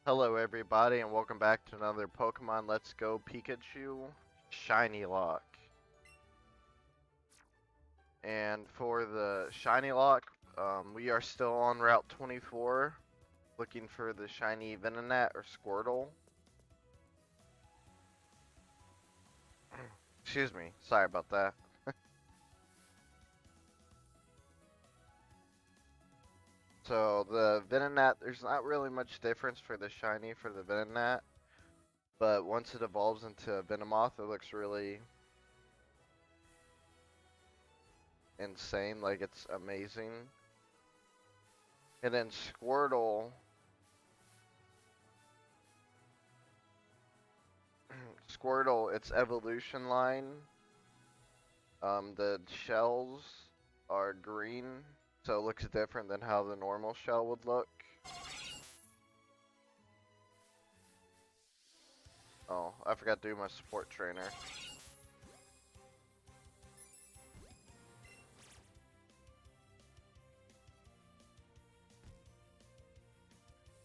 Hello everybody and welcome back to another Pokemon Let's Go Pikachu Shinylocke. And for the Shinylocke, we are still on Route 24 looking for the shiny Venonat or Squirtle. Excuse me, sorry about that. So the Venonat, there's not really much difference for the shiny for the Venonat, but once it evolves into a Venomoth, it looks really insane, like it's amazing. And then Squirtle, its evolution line, the shells are green, so it looks different than how the normal shell would look. Oh, I forgot to do my support trainer.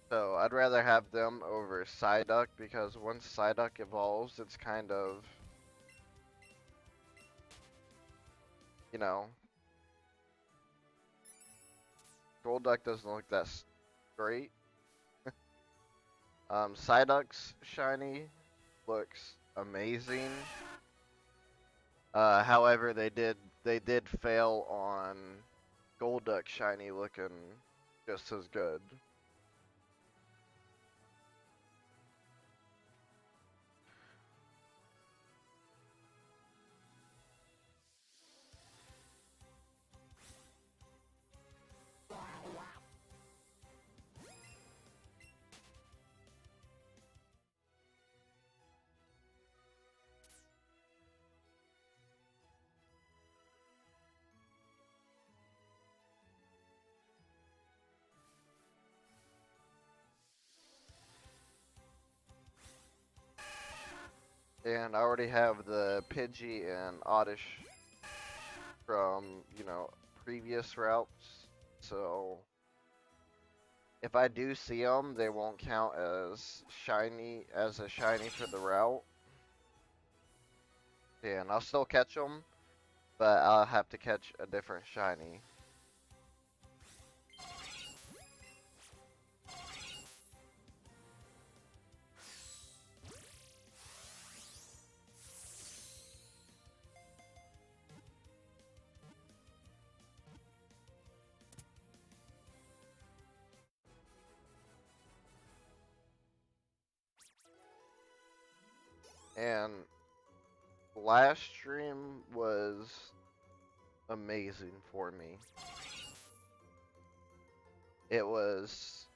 So I'd rather have them over Psyduck because once Psyduck evolves, it's kind of, you know, Golduck doesn't look that great. Psyduck's shiny looks amazing. However, they did fail on Golduck shiny looking just as good. And I already have the Pidgey and Oddish from, previous routes. So if I do see them, they won't count as a shiny for the route. And I'll still catch them, but I'll have to catch a different shiny. And last stream was amazing for me. It was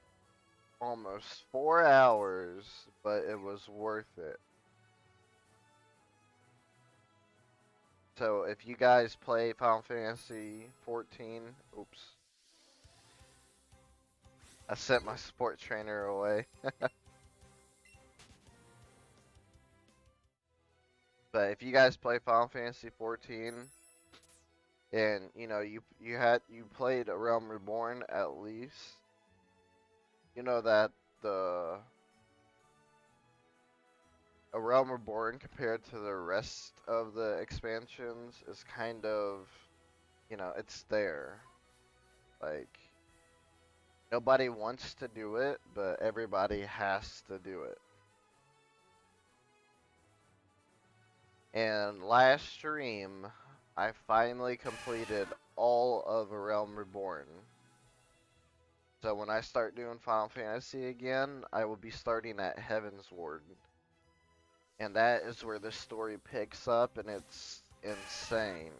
almost 4 hours, but it was worth it. So if you guys play Final Fantasy 14, oops. I sent my support trainer away. But if you guys play Final Fantasy 14 and you played A Realm Reborn at least, you know that A Realm Reborn compared to the rest of the expansions is kind of, it's there. Like, nobody wants to do it, but everybody has to do it. And last stream, I finally completed all of A Realm Reborn. So when I start doing Final Fantasy again, I will be starting at Heavensward. And that is where the story picks up, and it's insane.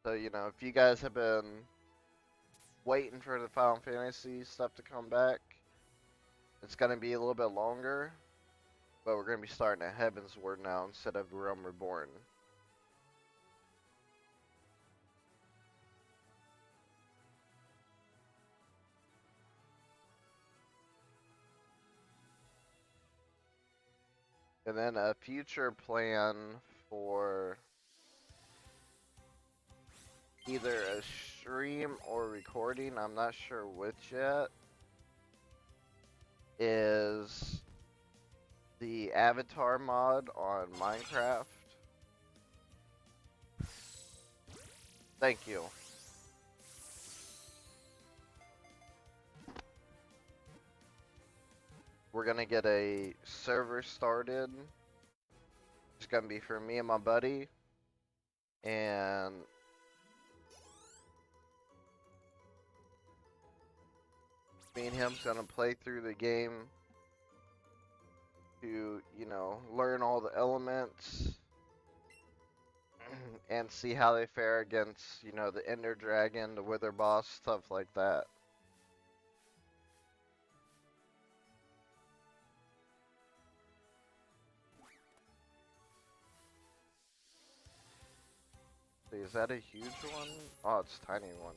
So, you know, if you guys have been waiting for the Final Fantasy stuff to come back, it's going to be a little bit longer, but we're going to be starting at Heaven's Ward now instead of Realm Reborn. And then a future plan for either a stream or recording, I'm not sure which yet, is the avatar mod on Minecraft. Thank you. We're gonna get a server started. It's gonna be for me and my buddy, and me and him's gonna play through the game to, you know, learn all the elements and see how they fare against, you know, the Ender Dragon, the Wither Boss, stuff like that. Is that a huge one? Oh, it's a tiny one.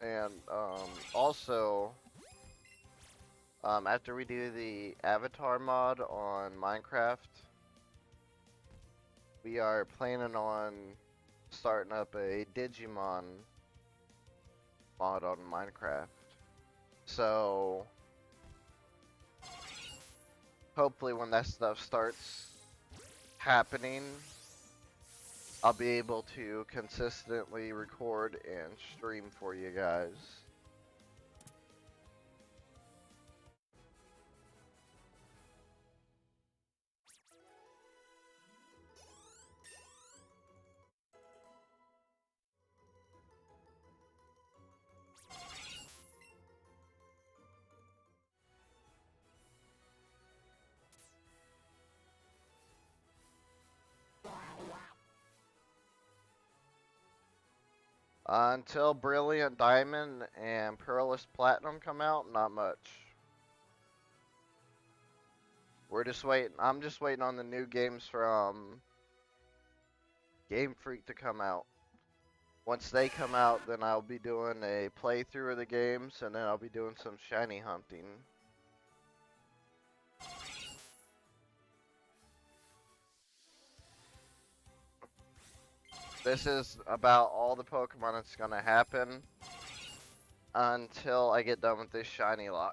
And also, after we do the avatar mod on Minecraft, we are planning on starting up a Digimon mod on Minecraft. So, hopefully when that stuff starts happening, I'll be able to consistently record and stream for you guys. Until Brilliant Diamond and Pearlist Platinum come out, not much. We're just waiting. I'm just waiting on the new games from Game Freak to come out. Once they come out, then I'll be doing a playthrough of the games, and then I'll be doing some shiny hunting. This is about all the Pokemon that's gonna happen until I get done with this Shinylocke.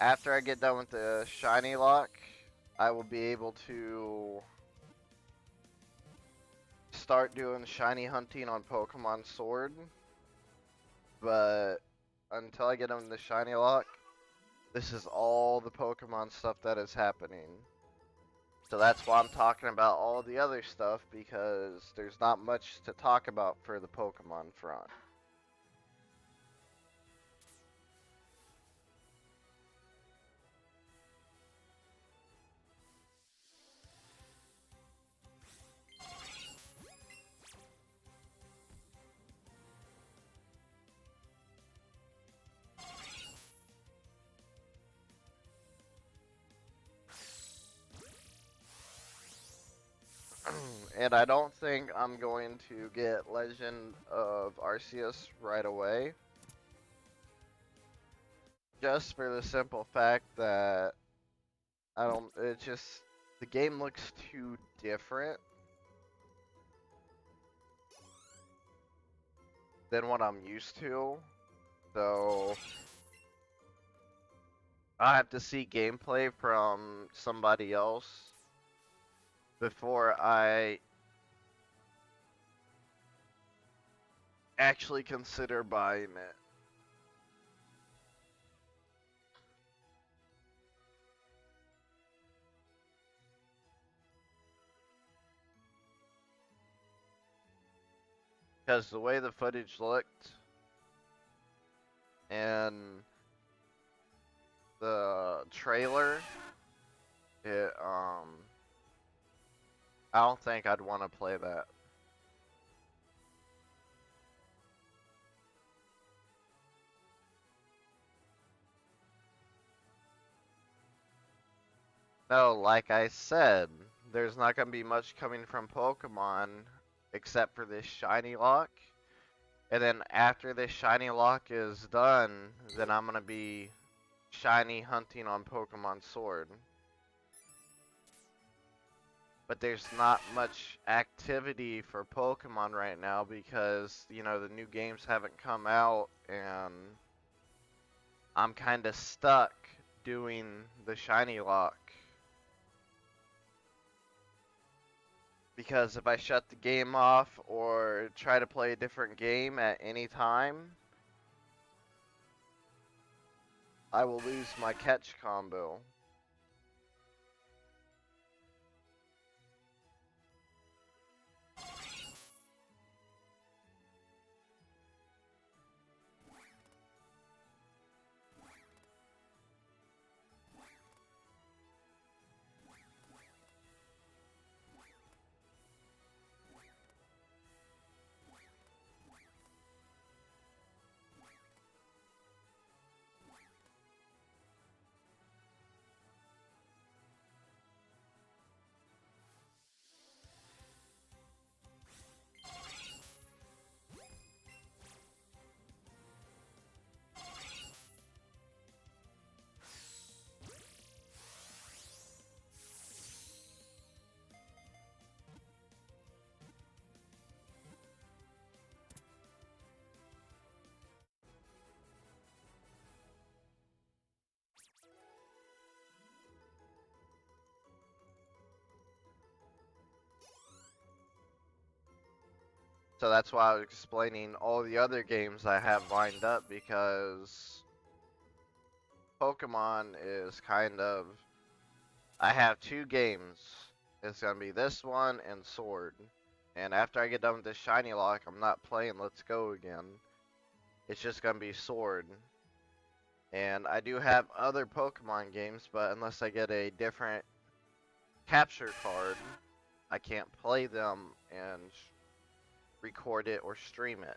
After I get done with the Shinylocke, I will be able to start doing shiny hunting on Pokemon Sword. But until I get on the Shinylocke, this is all the Pokemon stuff that is happening. So that's why I'm talking about all the other stuff, because there's not much to talk about for the Pokemon front. And I don't think I'm going to get Legend of Arceus right away. Just for the simple fact that it just, the game looks too different than what I'm used to. So I have to see gameplay from somebody else before I actually consider buying it. Because the way the footage looked and the trailer, I don't think I'd want to play that. No, like I said, there's not going to be much coming from Pokemon except for this Shinylocke. And then after this Shinylocke is done, then I'm going to be shiny hunting on Pokemon Sword. But there's not much activity for Pokemon right now because, you know, the new games haven't come out and I'm kind of stuck doing the Shinylocke. Because if I shut the game off or try to play a different game at any time, I will lose my catch combo. So that's why I was explaining all the other games I have lined up because Pokemon is kind of, I have two games. It's going to be this one and Sword. And after I get done with this Shinylocke, I'm not playing Let's Go again. It's just going to be Sword. And I do have other Pokemon games, but unless I get a different capture card, I can't play them and record it or stream it.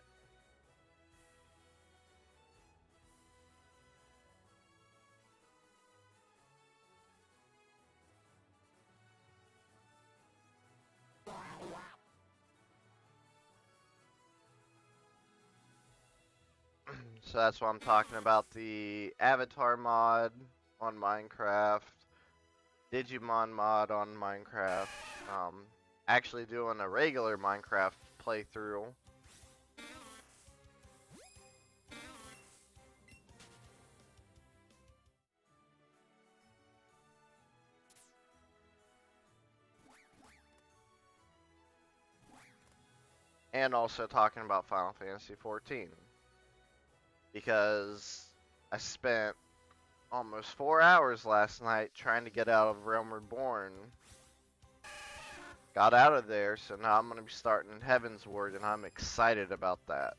So that's why I'm talking about the Avatar mod on Minecraft, Digimon mod on Minecraft, actually doing a regular Minecraft playthrough. And also talking about Final Fantasy XIV. Because I spent almost 4 hours last night trying to get out of Realm Reborn. Got out of there, so now I'm going to be starting Heaven's Word, and I'm excited about that.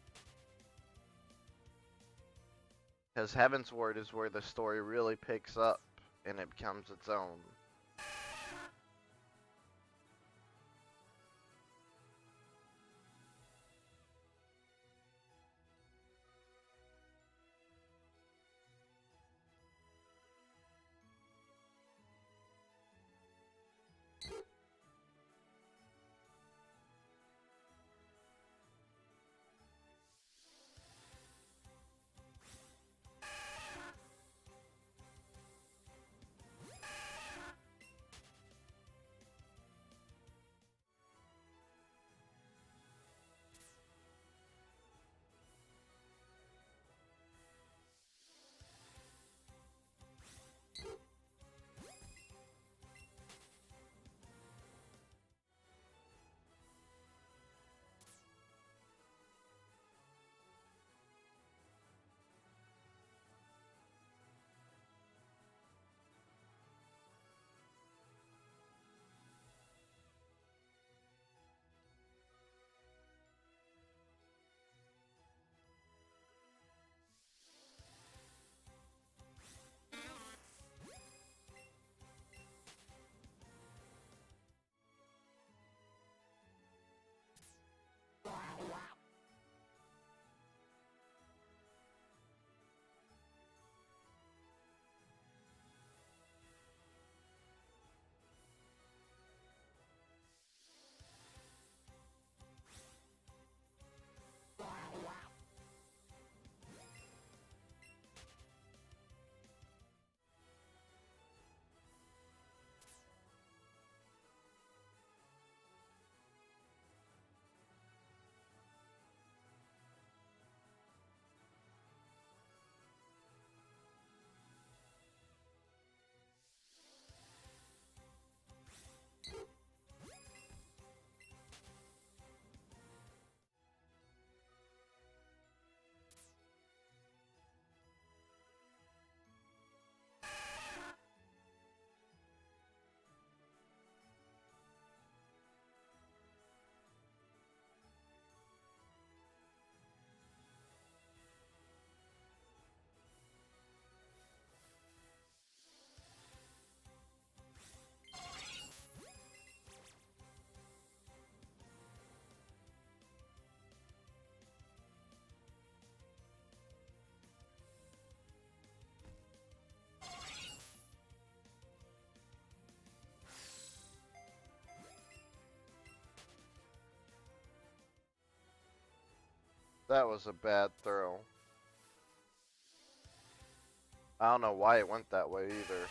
Because Heaven's Word is where the story really picks up, and it becomes its own. That was a bad throw. I don't know why it went that way either.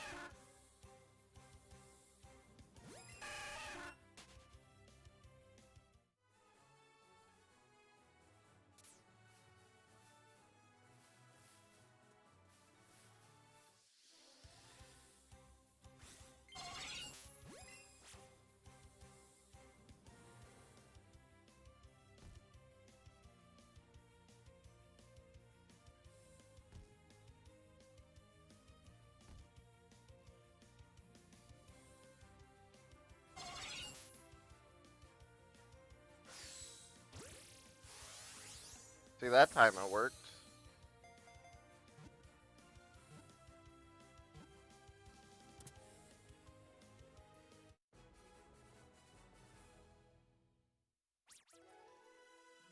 See, that time it worked.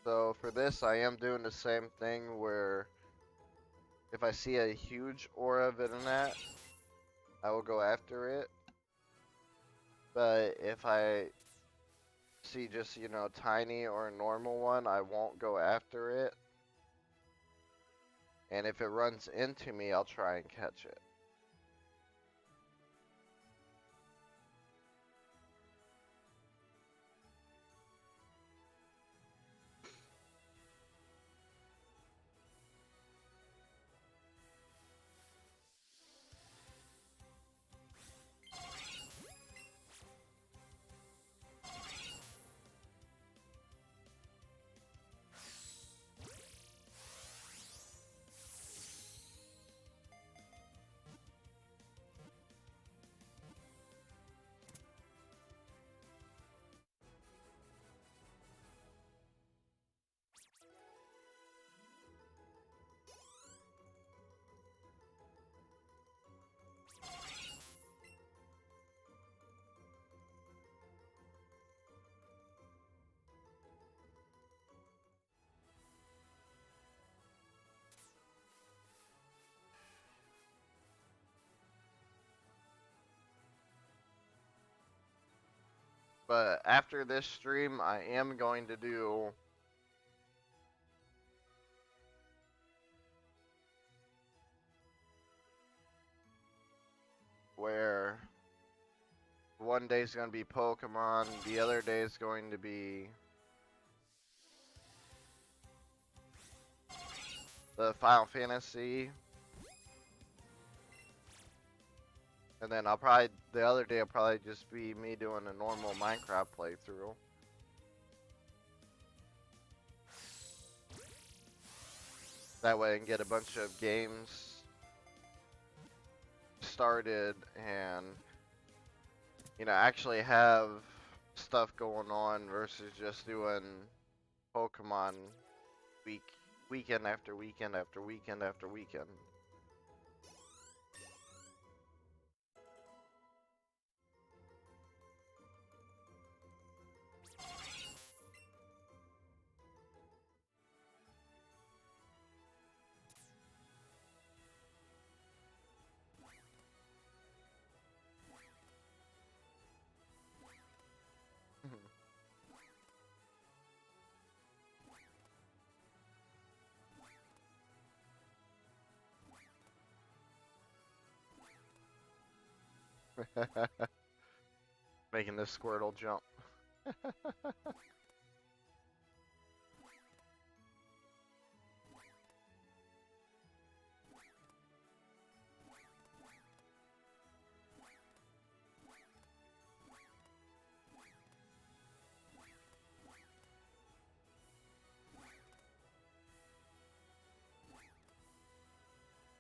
So for this, I am doing the same thing where if I see a huge aura Venonat, I will go after it. But if I see just, you know, tiny or a normal one, I won't go after it. And if it runs into me, I'll try and catch it. But after this stream, I am going to do where one day is going to be Pokemon, the other day is going to be the Final Fantasy, and then the other day will probably just be me doing a normal Minecraft playthrough. That way I can get a bunch of games started and, you know, actually have stuff going on versus just doing Pokemon weekend after weekend after weekend after weekend. Making this Squirtle jump.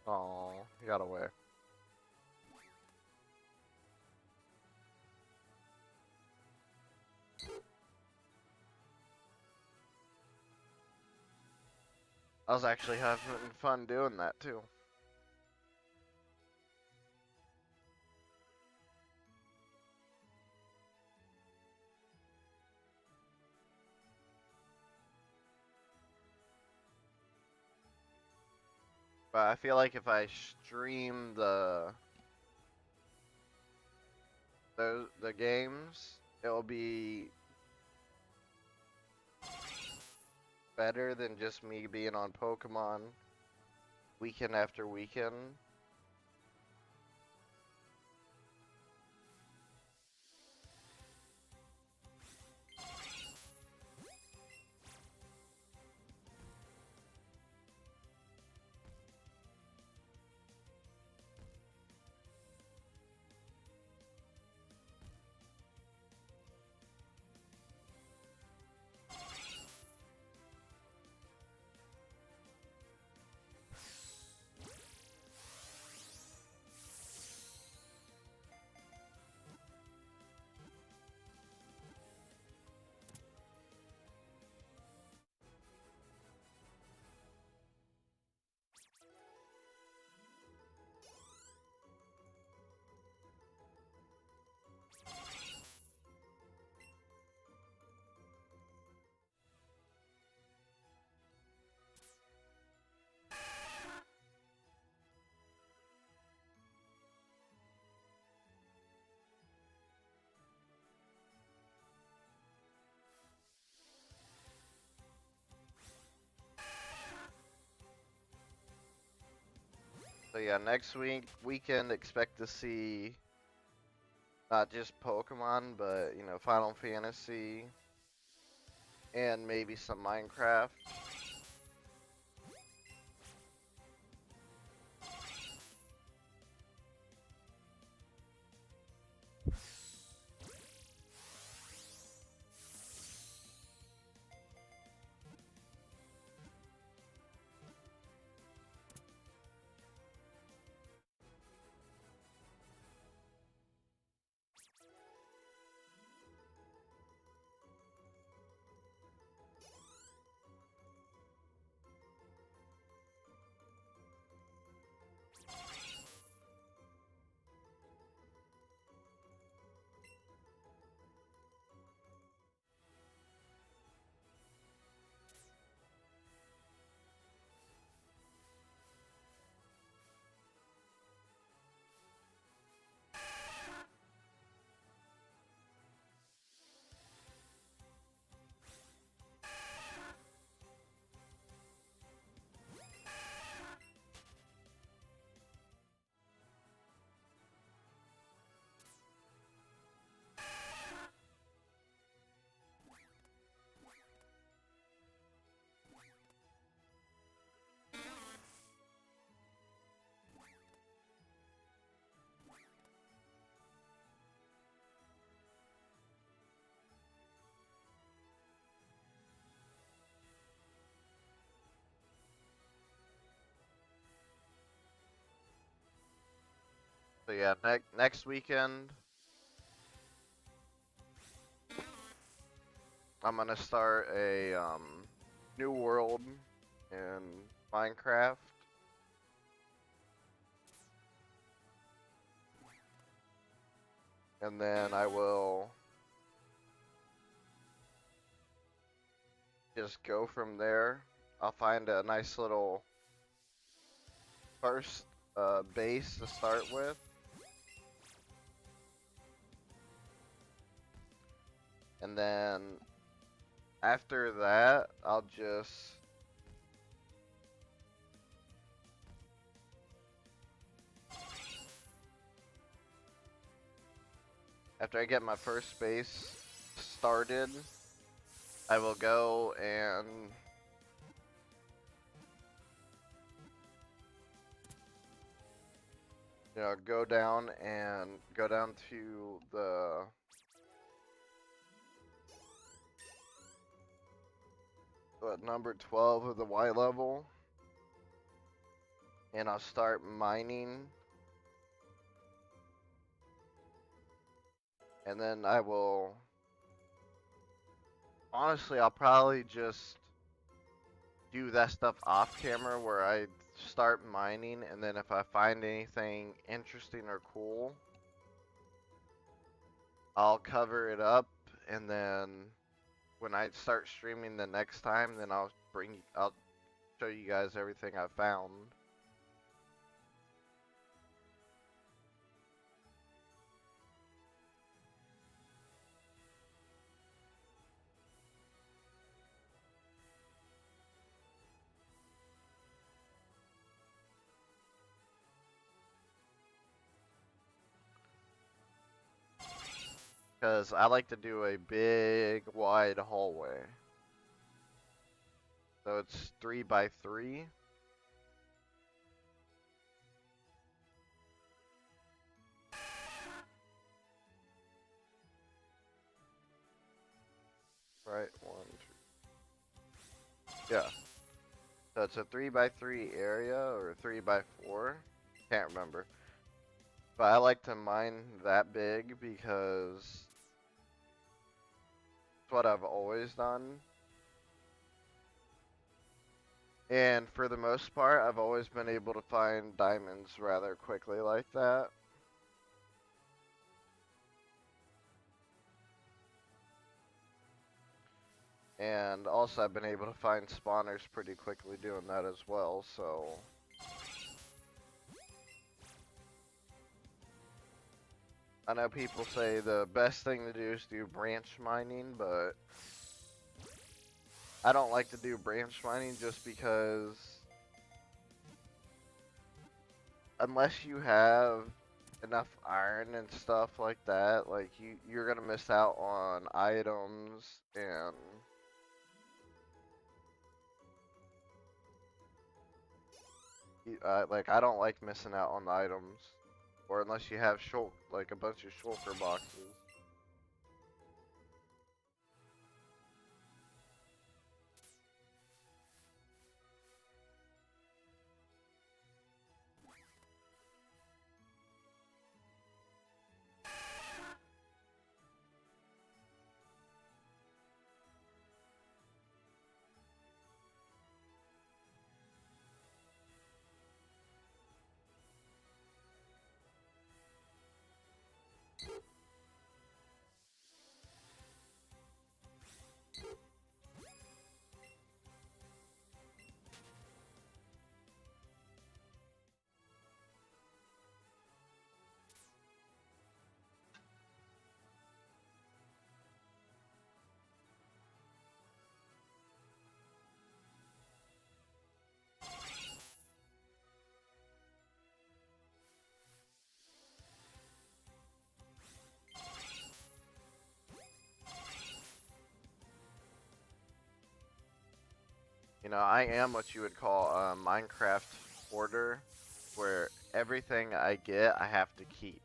Oh, he got away. I was actually having fun doing that too. But I feel like if I stream the games, it'll be better than just me being on Pokemon weekend after weekend. So yeah, next weekend expect to see not just Pokemon, but you know, Final Fantasy and maybe some Minecraft. So yeah, next weekend I'm gonna start a new world in Minecraft. And then I will just go from there. I'll find a nice little first base to start with. And then after that, I'll just after I get my first base started, I will go and go down to the number 12 of the Y level, and I'll start mining, and then I will honestly I'll probably just do that stuff off camera where I start mining, and then if I find anything interesting or cool, I'll cover it up, and then when I start streaming the next time, then I'll show you guys everything I found. Because I like to do a big, wide hallway. So it's 3 by 3. Right, 1, 2. Yeah. So it's a 3 by 3 area, or 3 by 4. Can't remember. But I like to mine that big because it's what I've always done. And for the most part, I've always been able to find diamonds rather quickly like that. And also I've been able to find spawners pretty quickly doing that as well, so... I know people say the best thing to do is do branch mining, but I don't like to do branch mining just because unless you have enough iron and stuff like that, like you're gonna miss out on items and like I don't like missing out on the items, or unless you have like a bunch of shulker boxes. You know, I am what you would call a Minecraft hoarder, where everything I get, I have to keep.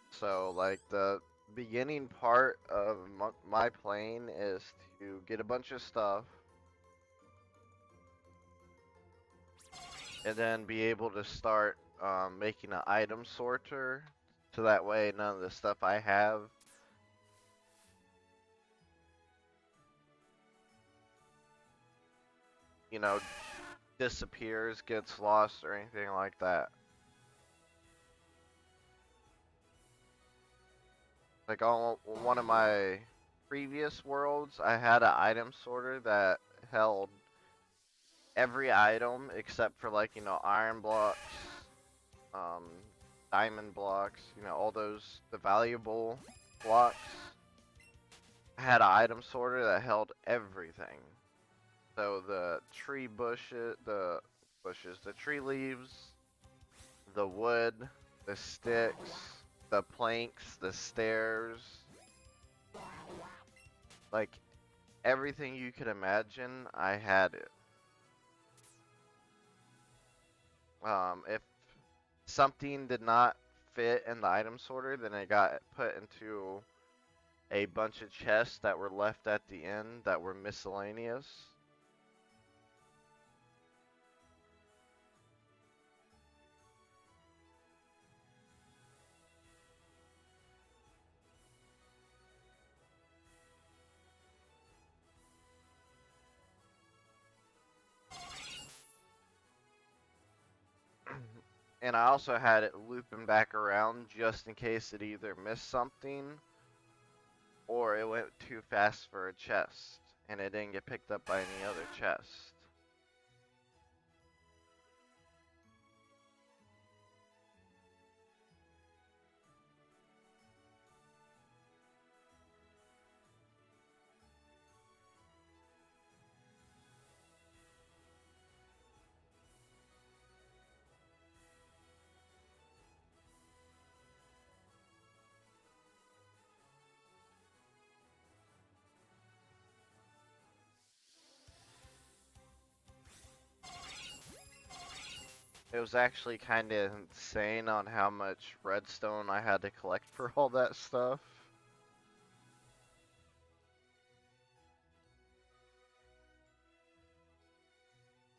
So, like, the beginning part of my plane is to get a bunch of stuff, and then be able to start making an item sorter, so that way none of the stuff I have you know, disappears, gets lost, or anything like that. Like on one of my previous worlds, I had an item sorter that held every item except for like, iron blocks, um, diamond blocks, all those, the valuable blocks. I had an item sorter that held everything. So the the tree leaves, the wood, the sticks, the planks, the stairs, like everything you could imagine, I had it. If something did not fit in the item sorter, then it got put into a bunch of chests that were left at the end that were miscellaneous. And I also had it looping back around just in case it either missed something or it went too fast for a chest and it didn't get picked up by any other chest. It was actually kind of insane on how much redstone I had to collect for all that stuff.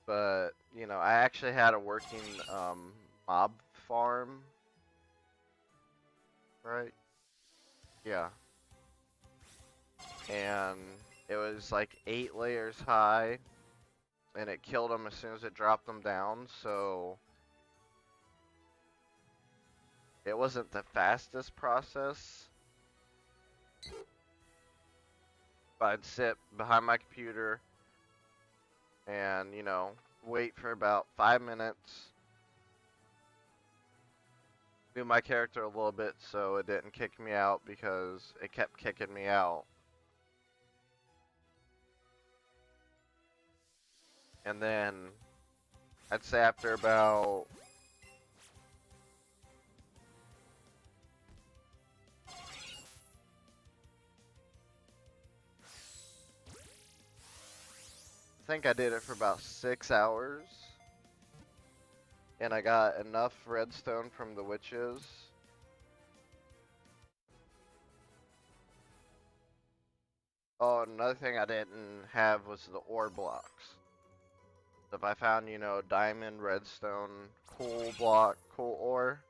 But, you know, I actually had a working mob farm, right? Yeah. And it was like 8 layers high, and it killed them as soon as it dropped them down, so it wasn't the fastest process. But I'd sit behind my computer and, you know, wait for about 5 minutes, move my character a little bit so it didn't kick me out because it kept kicking me out. And then I'd say after about I think I did it for about 6 hours, and I got enough redstone from the witches. Oh, another thing I didn't have was the ore blocks. If I found, you know, diamond, redstone, coal block, coal ore,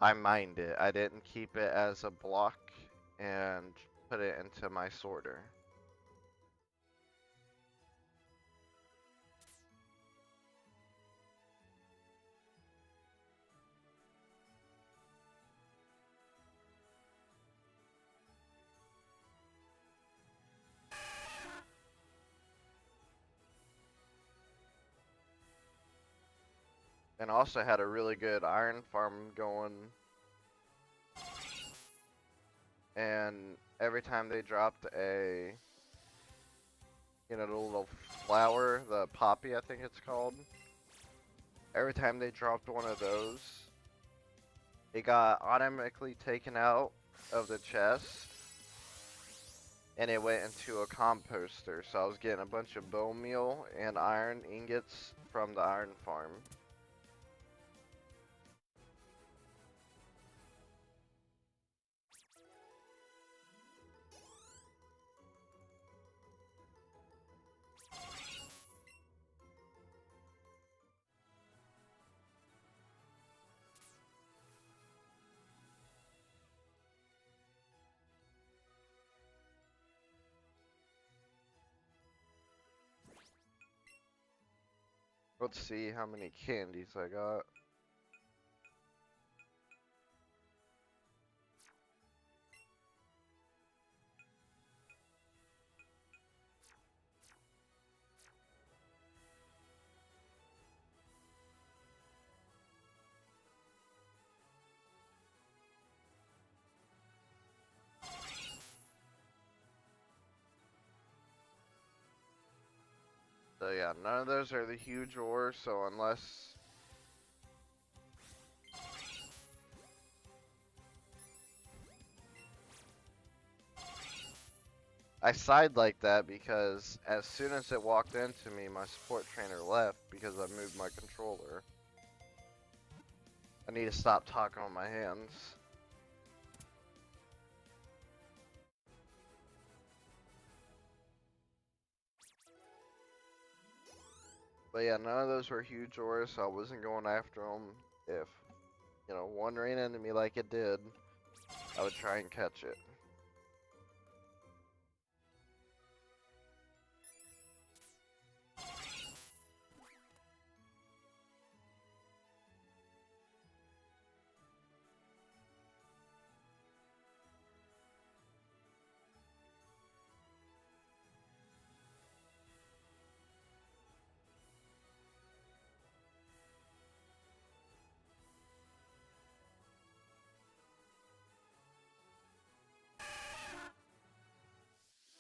I mined it. I didn't keep it as a block and put it into my sorter. And also had a really good iron farm going. And every time they dropped a, you know, the little flower, the poppy I think it's called. Every time they dropped one of those, it got automatically taken out of the chest, and it went into a composter. So I was getting a bunch of bone meal and iron ingots from the iron farm. Let's see how many candies I got. So yeah, none of those are the huge ores, so unless I sighed like that because as soon as it walked into me, my support trainer left because I moved my controller. I need to stop talking on my hands. But yeah, none of those were huge ores, so I wasn't going after them. If, you know, one ran into me like it did, I would try and catch it.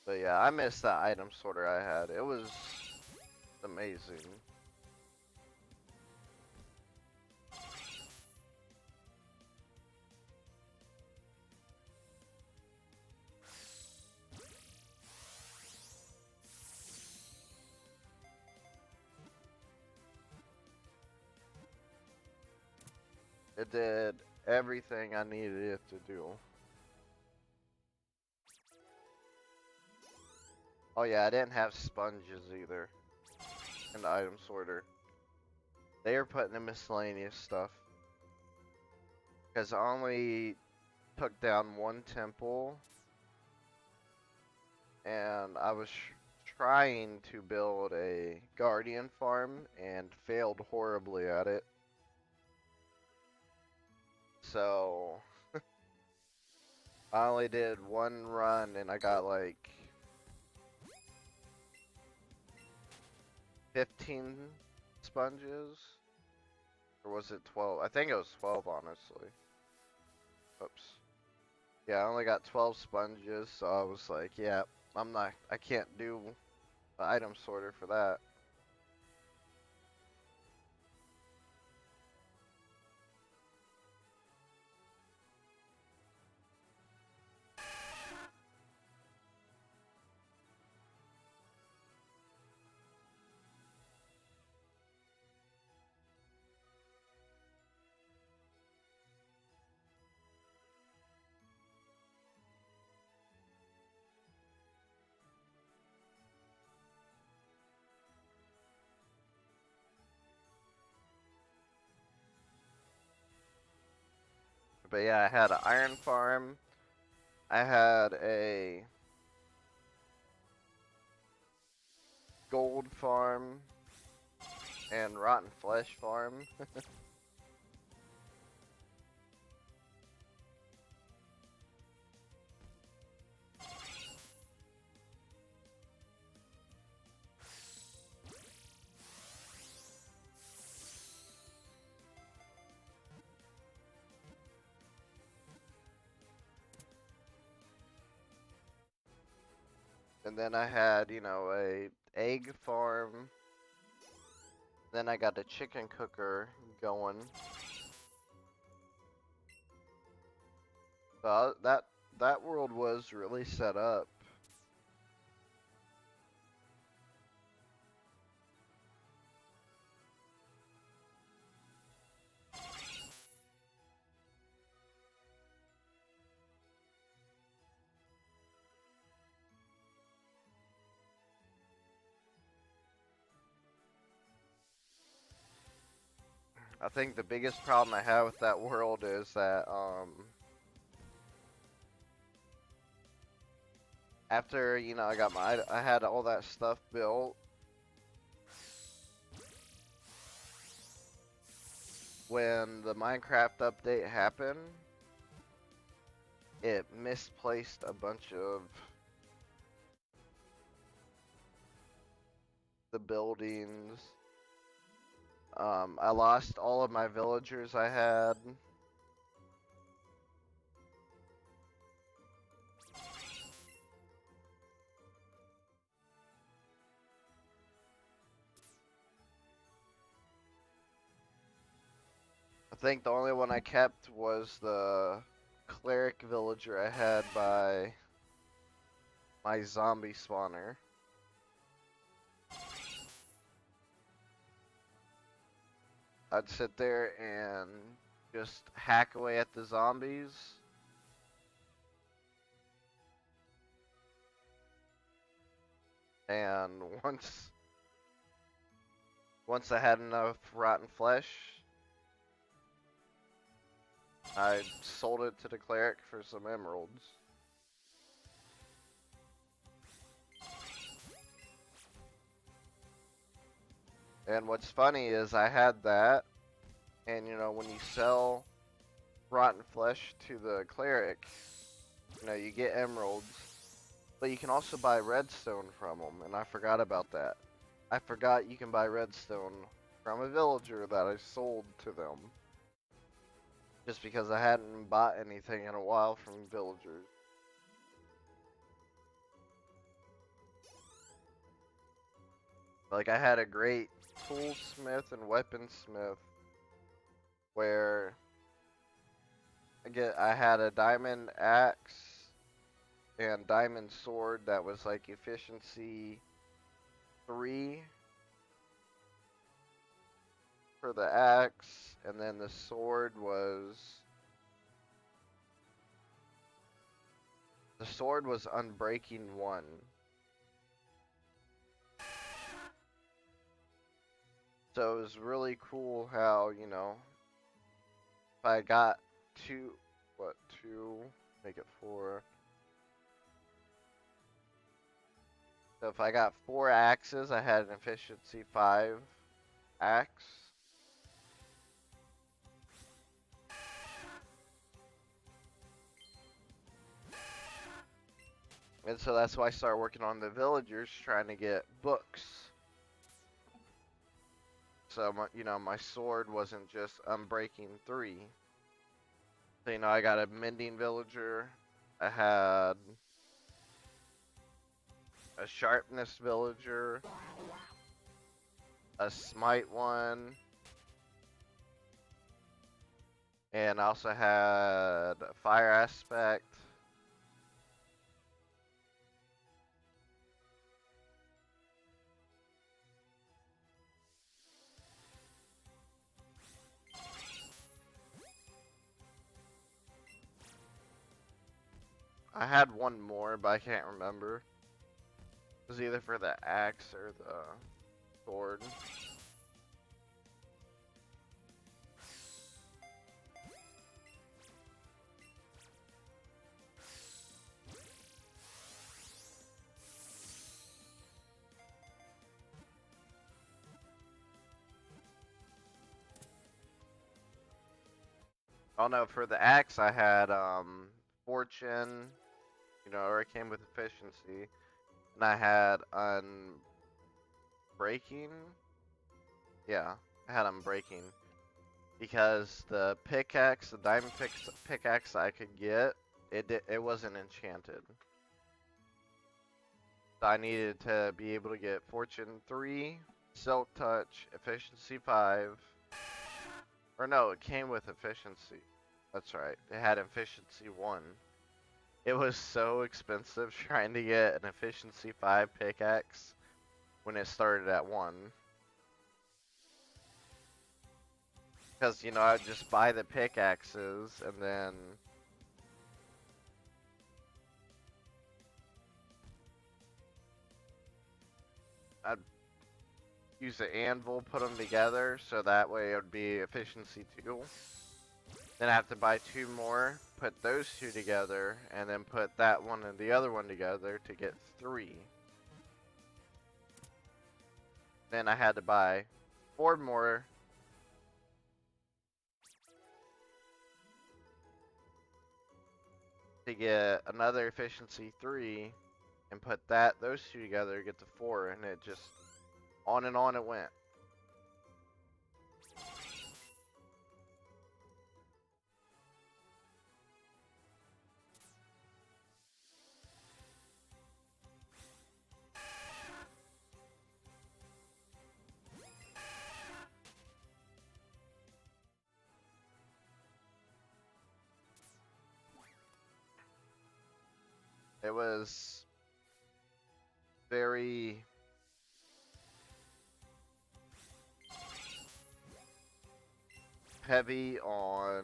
But yeah, I missed that item sorter I had. It was amazing. It did everything I needed it to do. Oh yeah, I didn't have sponges either in the item sorter. They are putting in miscellaneous stuff. Because I only took down one temple. And I was trying to build a guardian farm and failed horribly at it. So I only did one run and I got like 15 sponges. Or was it 12? I think it was 12, honestly. Oops. Yeah, I only got 12 sponges, so I was like, yeah, I can't do the item sorter for that. But yeah, I had an iron farm. I had a gold farm and rotten flesh farm. And then I had, you know, a egg farm. Then I got a chicken cooker going. So that world was really set up. I think the biggest problem I have with that world is that after, you know, I had all that stuff built. When the Minecraft update happened, it misplaced a bunch of the buildings. I lost all of my villagers I had. I think the only one I kept was the cleric villager I had by my zombie spawner. I'd sit there and just hack away at the zombies. And once I had enough rotten flesh, I sold it to the cleric for some emeralds. And what's funny is I had that, and you know, when you sell rotten flesh to the cleric, you know, you get emeralds, but you can also buy redstone from them, and I forgot about that. I forgot you can buy redstone from a villager that I sold to them. Just because I hadn't bought anything in a while from villagers. Like, I had a great toolsmith and weaponsmith where I had a diamond axe and diamond sword that was like efficiency 3 for the axe and then the sword was Unbreaking 1. So it was really cool how, you know, if I got two, make it 4. So if I got 4 axes, I had an efficiency 5 axe. And so that's why I started working on the villagers, trying to get books. So my sword wasn't just Unbreaking 3. So I got a mending villager. I had a sharpness villager, a smite one, and I also had a fire aspect. I had one more, but I can't remember. It was either for the axe or the sword. Oh no, for the axe I had fortune, or it came with efficiency. And I had unbreaking. Yeah, I had unbreaking. Because the pickaxe, the diamond pickaxe I could get, it wasn't enchanted. So I needed to be able to get fortune 3, silk touch, efficiency 5. Or no, it came with efficiency. That's right. It had efficiency 1. It was so expensive trying to get an efficiency 5 pickaxe when it started at 1. Because, I'd just buy the pickaxes and then I'd use the anvil, put them together, so that way it would be efficiency 2. Then I have to buy 2 more, put those 2 together, and then put that one and the other one together to get 3. Then I had to buy 4 more to get another efficiency 3, and put those 2 together to get to 4, and it just on and on it went. It was very heavy on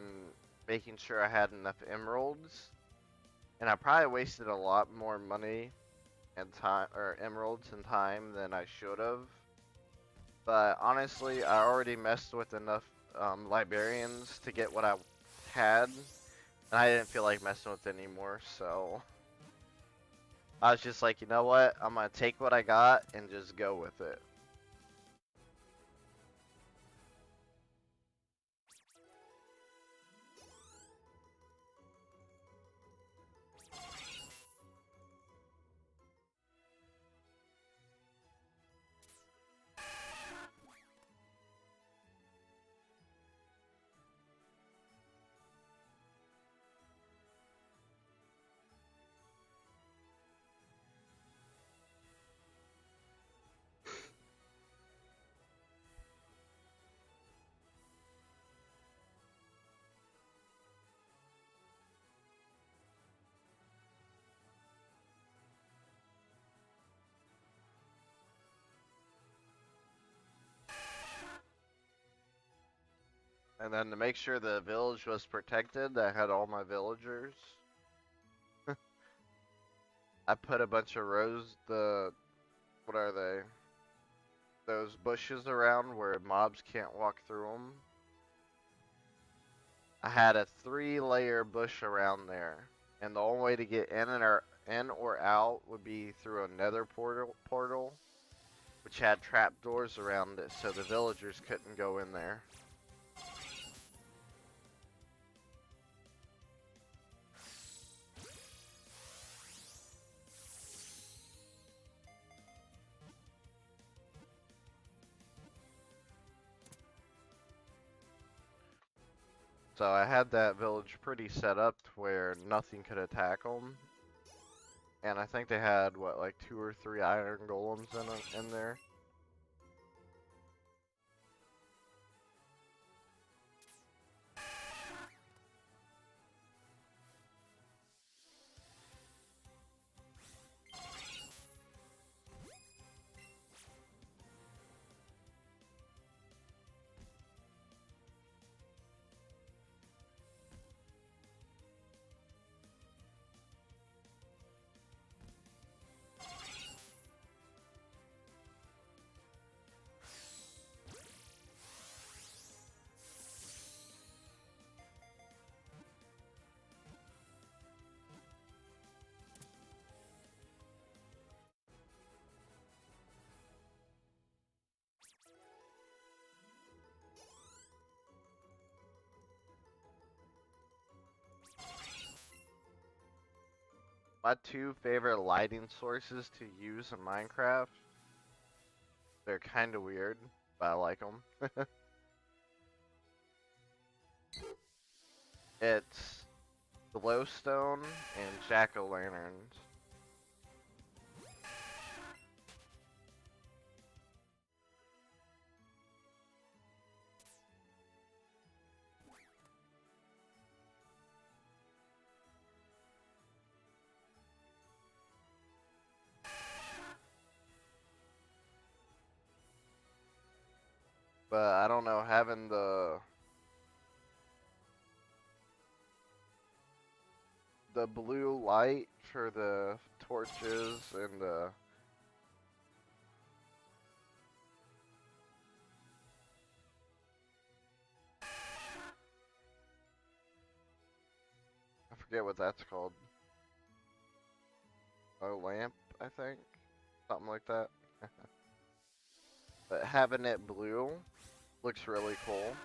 making sure I had enough emeralds, and I probably wasted a lot more money and time, or emeralds and time, than I should have. But honestly, I already messed with enough librarians to get what I had, and I didn't feel like messing with it anymore, so I was just like, you know what, I'm gonna take what I got and just go with it. And then to make sure the village was protected, I had all my villagers. I put a bunch of what are they? Those bushes around where mobs can't walk through them. I had a 3-layer bush around there, and the only way to get in or out would be through a nether portal, which had trapdoors around it, so the villagers couldn't go in there. So I had that village pretty set up to where nothing could attack them. And I think they had, what, like 2 or 3 iron golems in there. My 2 favorite lighting sources to use in Minecraft, they're kind of weird, but I like them. It's glowstone and jack-o'-lanterns. But I don't know, having the blue light for the torches and I forget what that's called. A lamp, I think? Something like that. But having it blue looks really cool.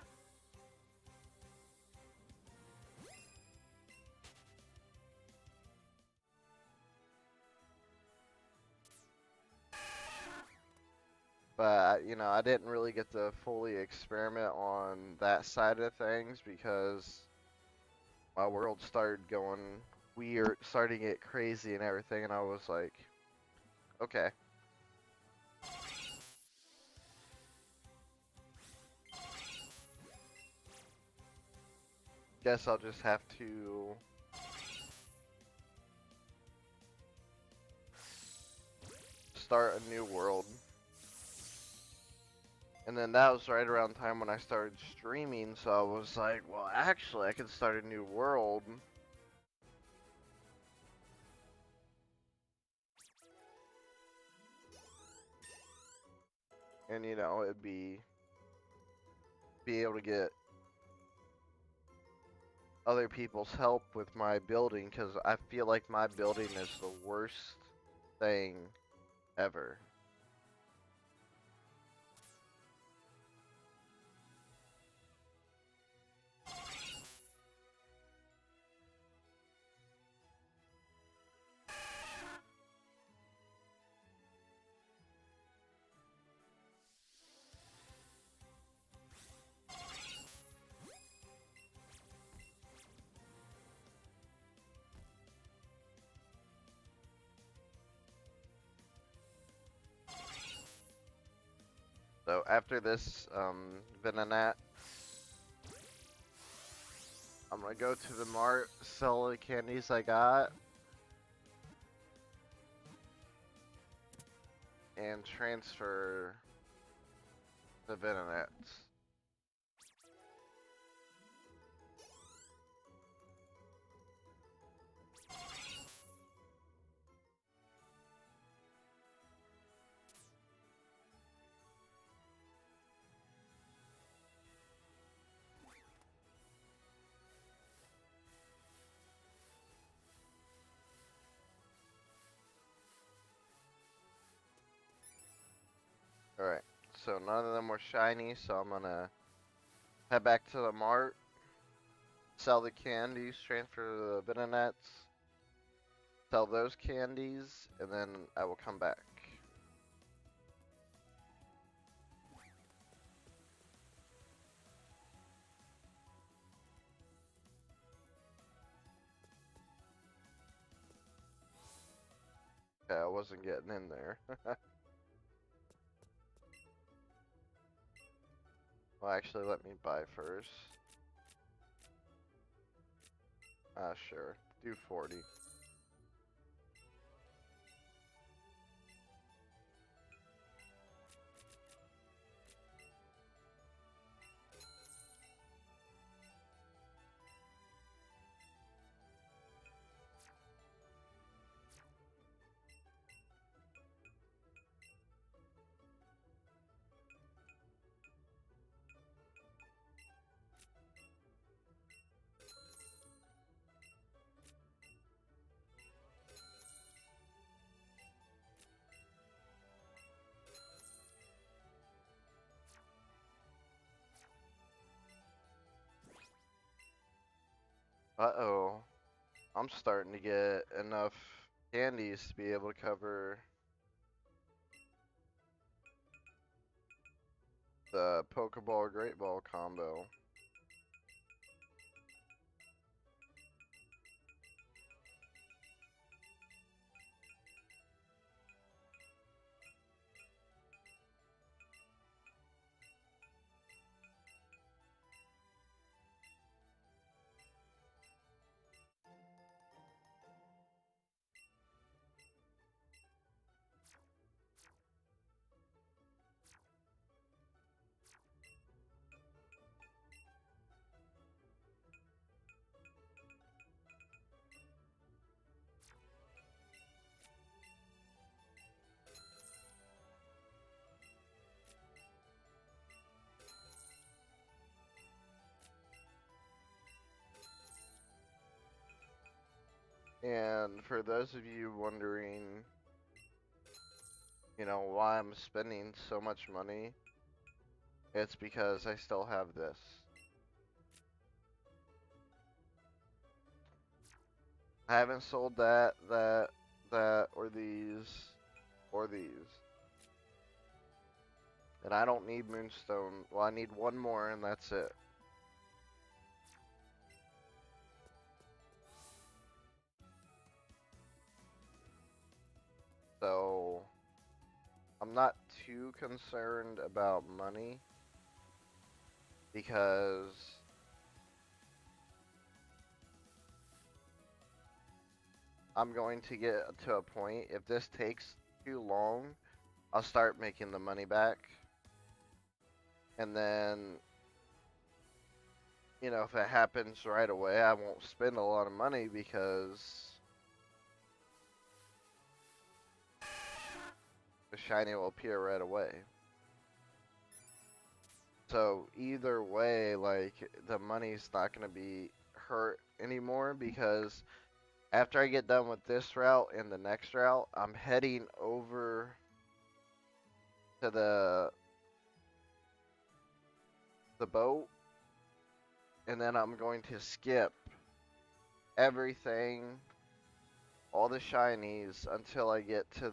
But, you know, I didn't really get to fully experiment on that side of things because my world started going weird, starting to get crazy and everything, and I was like, okay. Guess I'll just have to start a new world. And then that was right around the time when I started streaming, so I was like, well, actually, I could start a new world. And, you know, it'd be able to get other people's help with my building, because I feel like my building is the worst thing ever. So after this Venonat, I'm gonna go to the mart, sell the candies I got, and transfer the Venonats. so none of them were shiny, so I'm gonna head back to the mart, sell the candies, transfer the Venonats, sell those candies, and then I will come back. Okay, I wasn't getting in there. Well, actually, let me buy first. Sure. Do 40. Uh-oh. I'm starting to get enough candies to be able to cover the Pokeball Great Ball combo. And for those of you wondering, why I'm spending so much money, it's because I still have this. I haven't sold that, or these, or these. And I don't need Moonstone. Well, I need one more and that's it. So, I'm not too concerned about money because I'm going to get to a point, if this takes too long, I'll start making the money back. And then, if it happens right away, I won't spend a lot of money because the shiny will appear right away. So either way, like, the money's not going to be hurt anymore because after I get done with this route and the next route, I'm heading over to the boat, and then I'm going to skip everything, all the shinies, until I get to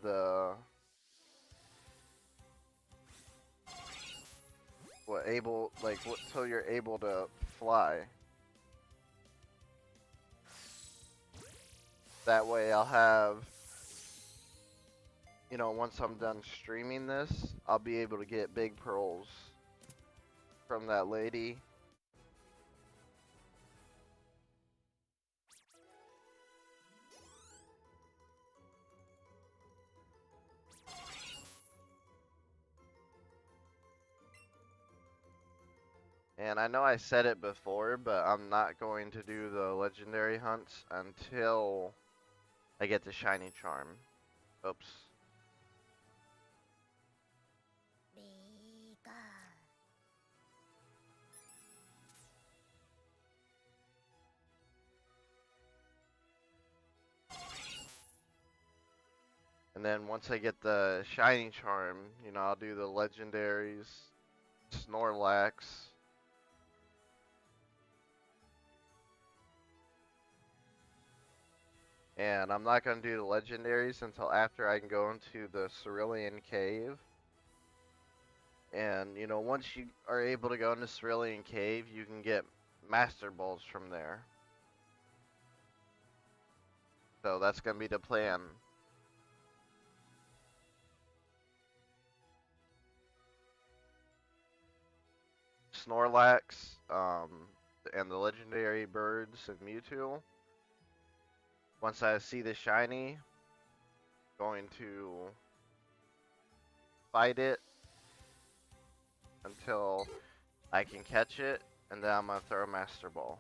till you're able to fly. That way I'll have, once I'm done streaming this, I'll be able to get big pearls from that lady. And I know I said it before, but I'm not going to do the legendary hunts until I get the shiny charm. Oops. And And then once I get the shiny charm, you know, I'll do the legendaries, Snorlax. And I'm not going to do the legendaries until after I can go into the Cerulean Cave. And, you know, once you are able to go into Cerulean Cave, you can get Master Balls from there. So that's going to be the plan. Snorlax, and the legendary birds and Mewtwo. Once I see the shiny, going to fight it until I can catch it, and then I'm going to throw a Master Ball.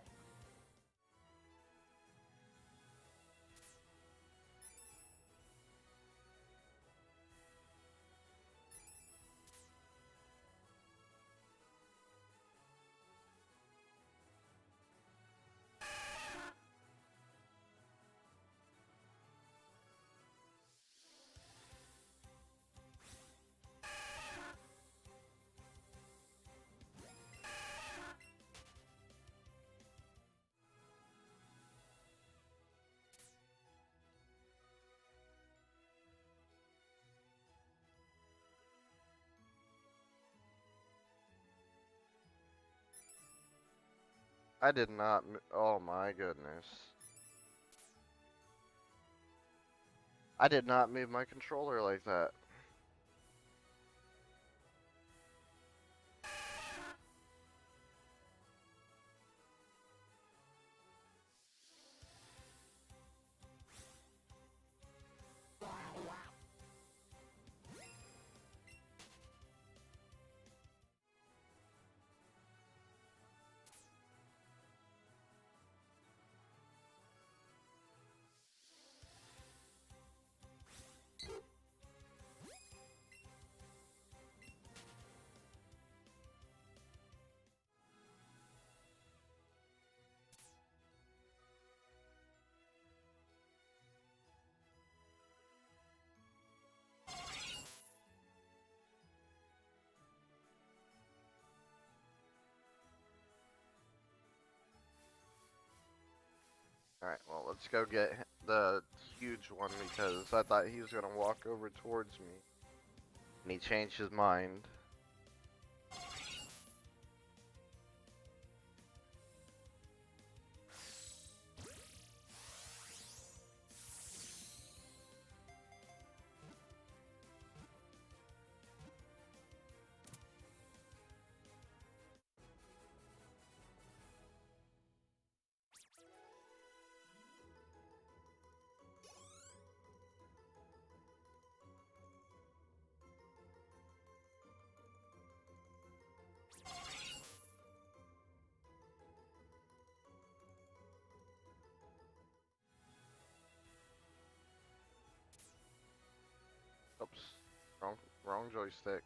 I did not. Oh my goodness. I did not move my controller like that. Alright, well, let's go get the huge one because I thought he was going to walk over towards me. And he changed his mind. Oops, wrong joystick.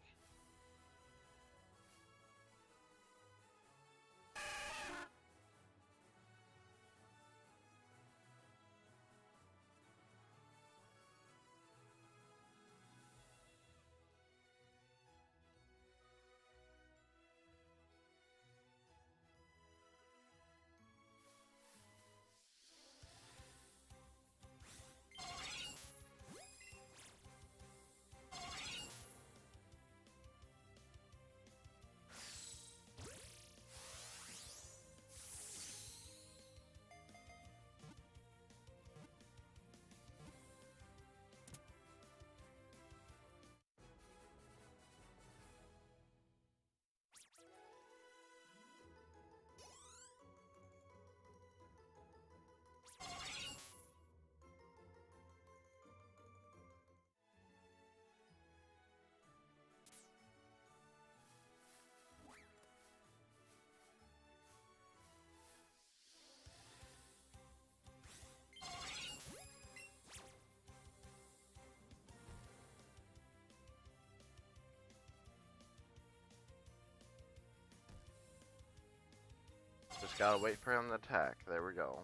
Just gotta wait for him to attack. There we go.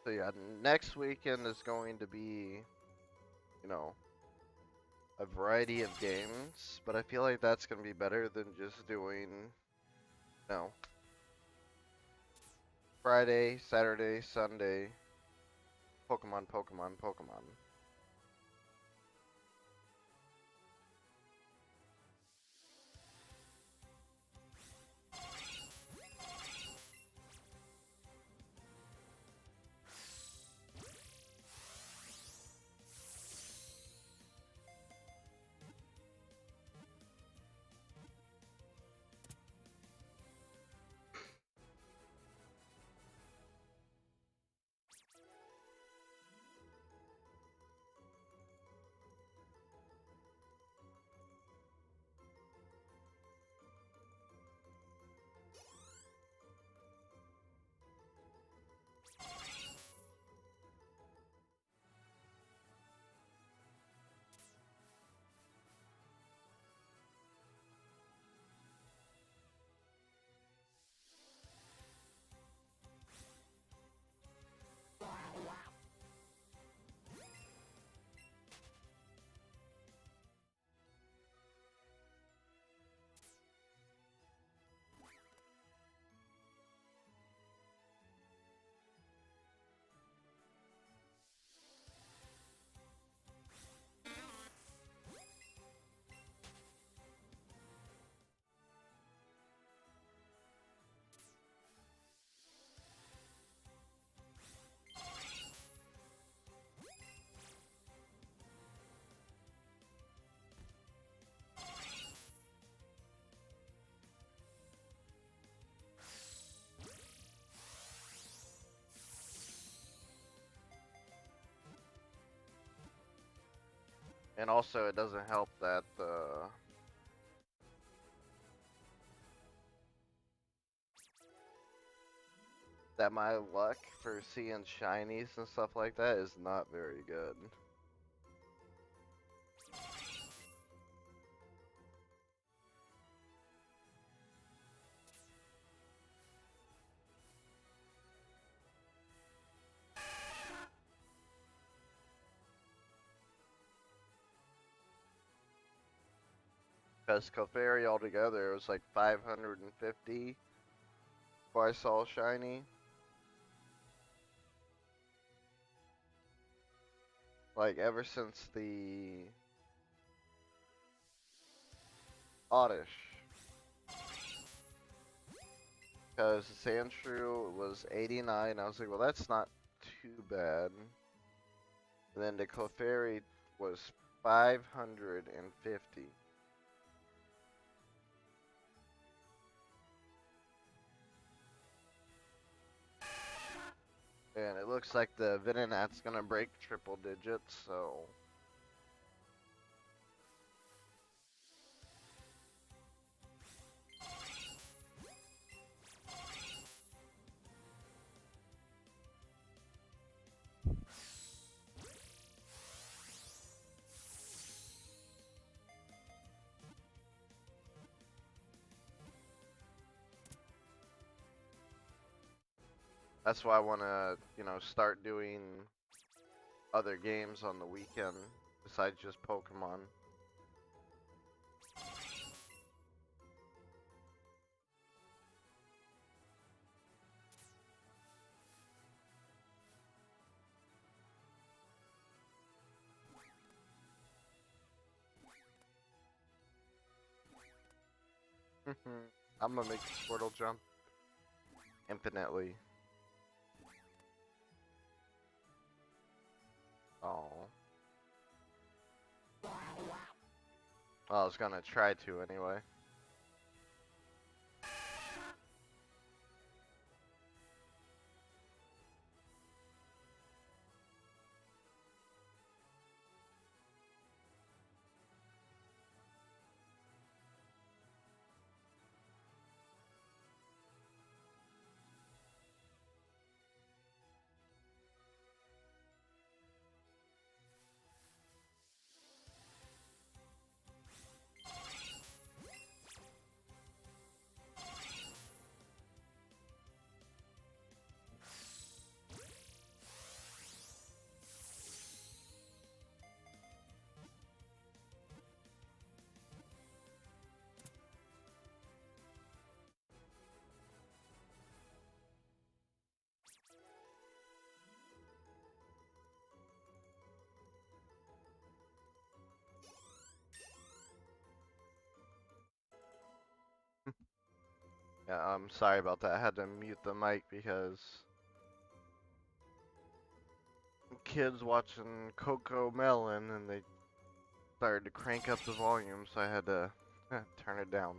So yeah, next weekend is going to be, you know, a variety of games, but I feel like that's gonna be better than just doing, you know, Friday, Saturday, Sunday, Pokemon, Pokemon, Pokemon. And also, it doesn't help that that my luck for seeing shinies and stuff like that is not very good. Because Clefairy altogether, it was like 550 before I saw shiny. Like, ever since the Oddish. Because the Sandshrew was 89. I was like, well, that's not too bad. And then the Clefairy was 550. And it looks like the Venonat's gonna break triple digits, so. That's why I wanna, start doing other games on the weekend besides just Pokemon. I'm gonna make the Squirtle jump infinitely. Oh. Well, I was gonna try to anyway. Yeah, I'm sorry about that. I had to mute the mic because kids watching Coco Melon and they started to crank up the volume, so I had to turn it down.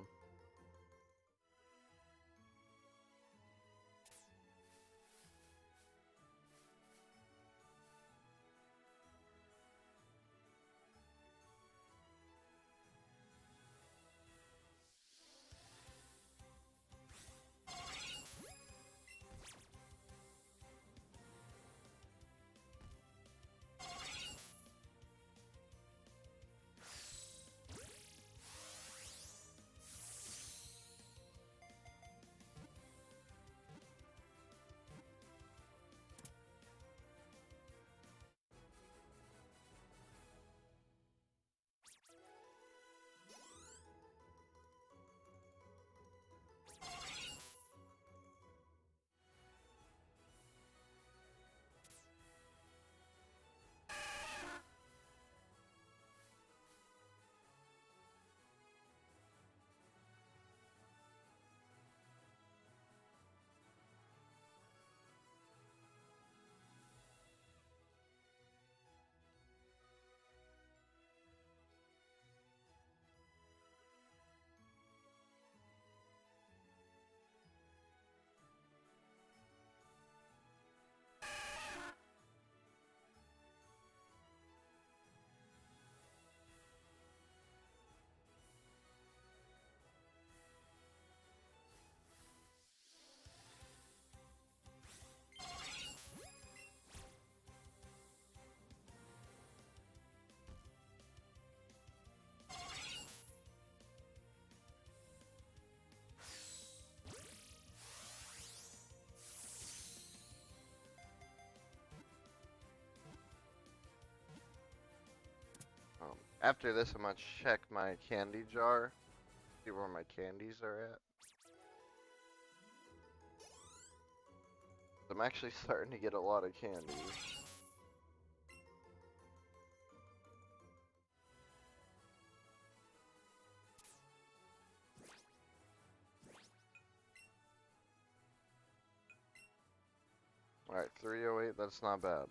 After this, I'm gonna check my candy jar, see where my candies are at. I'm actually starting to get a lot of candies. Alright, 308, that's not bad.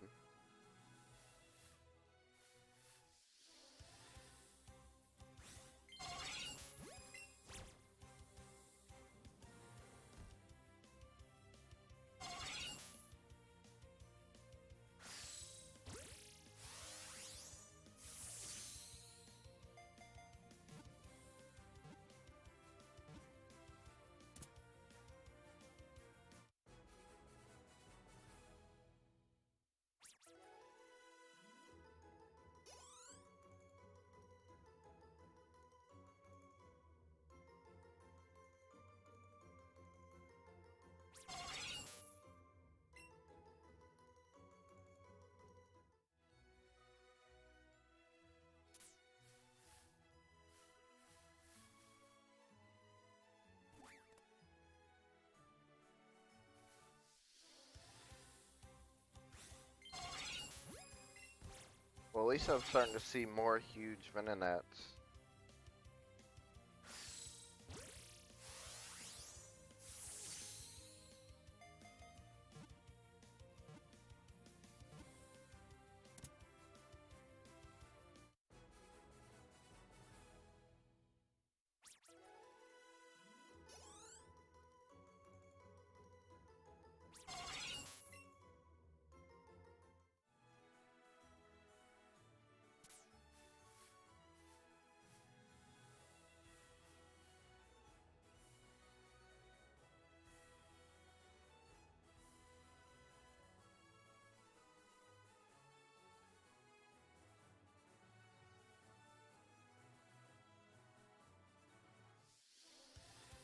Well, at least I'm starting to see more huge Venonats.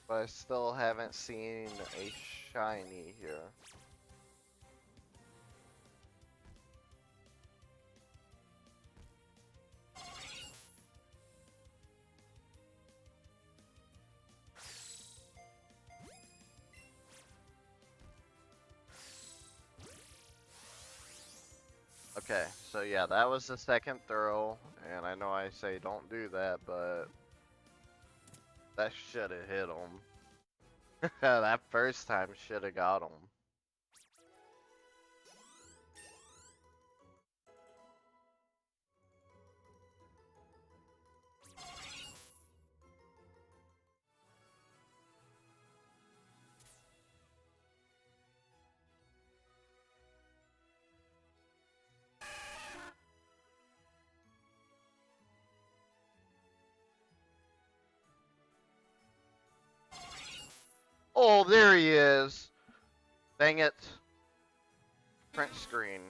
But I still haven't seen a shiny here. Okay, so yeah, that was the second throw, and I know I say don't do that, but that should have hit him. That first time should have got him. Oh, there he is. Dang it. Print screen.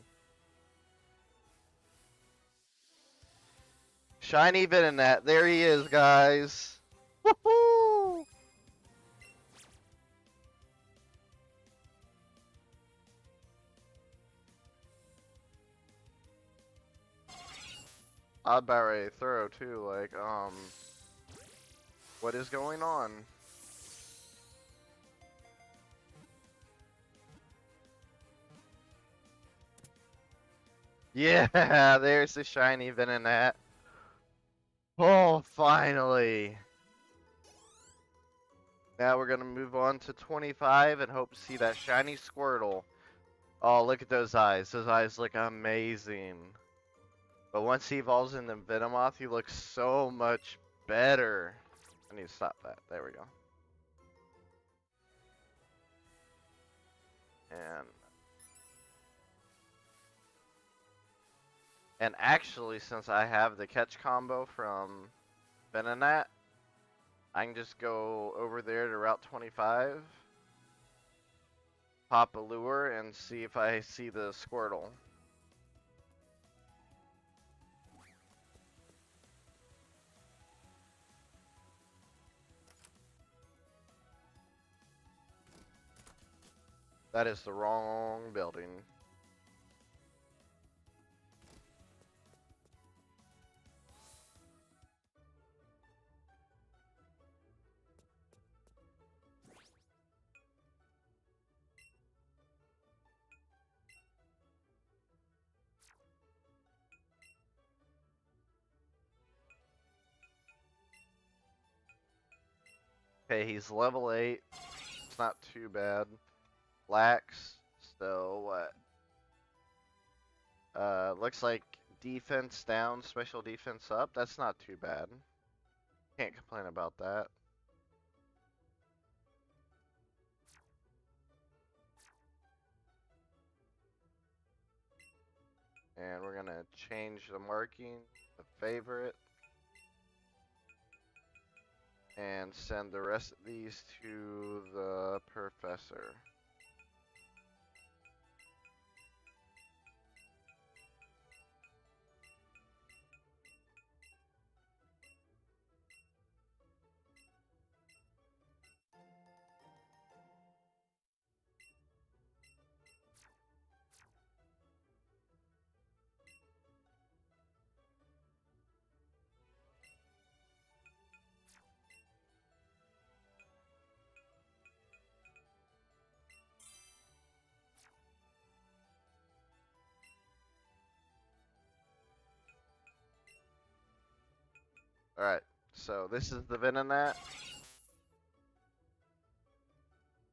Shiny Venonat. There he is, guys. Woohoo! I'm about ready to throw too, like, what is going on? Yeah, there's the shiny Venonat. Oh, finally. Now we're gonna move on to 25 and hope to see that shiny Squirtle. Oh, look at those eyes. Those eyes look amazing. But once he evolves into Venomoth, he looks so much better. I need to stop that. There we go. And actually, since I have the catch combo from Venonat, I can just go over there to Route 25, pop a lure, and see if I see the Squirtle. That is the wrong building. Okay, he's level 8. It's not too bad. Lax. So what? Looks like defense down, special defense up. That's not too bad. Can't complain about that. And we're gonna change the marking to favorite. And send the rest of these to the professor. Alright, so this is the Venonat.